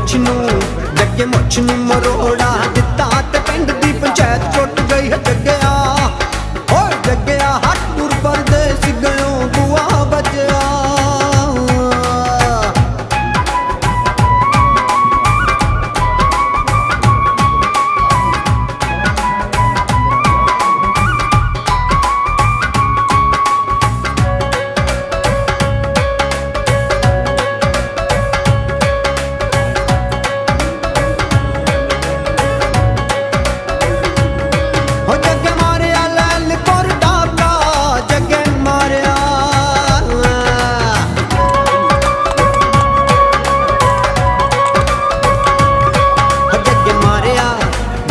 ਮੁੱਛ ਨੂੰ ਮਰੋੜਾ ਦਿੱਤਾ ਤੇ ਪਿੰਡ ਦੀ ਪੰਚਾਇਤ ਟੁੱਟ ਗਈ ਹੈ ਜੱਗਿਆ। ਓ ਜੱਗਿਆ ਹੱਟਪੁਰ ਪਰਦੇਸ ਗਇਓ ਬੁਆ ਬਚਿਆ।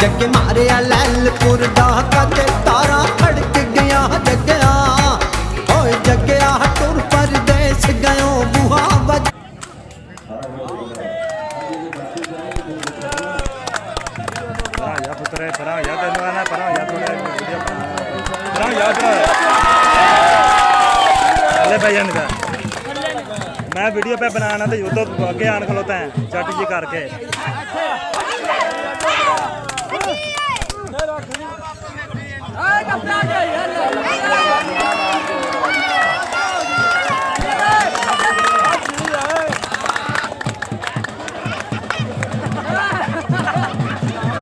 जगे मारिया लैलपुर डाका ते तारा खड़क गया जगया। ओए जगया टुर परदेस गयो बुआ बज। या पुत्र परा या तेन ना परा या थोड़े वीडियो परा या अरे भाई इनका मैं वीडियो पे बनाना तो युद्ध आगे आन खलोता है चट जी करके। Hey,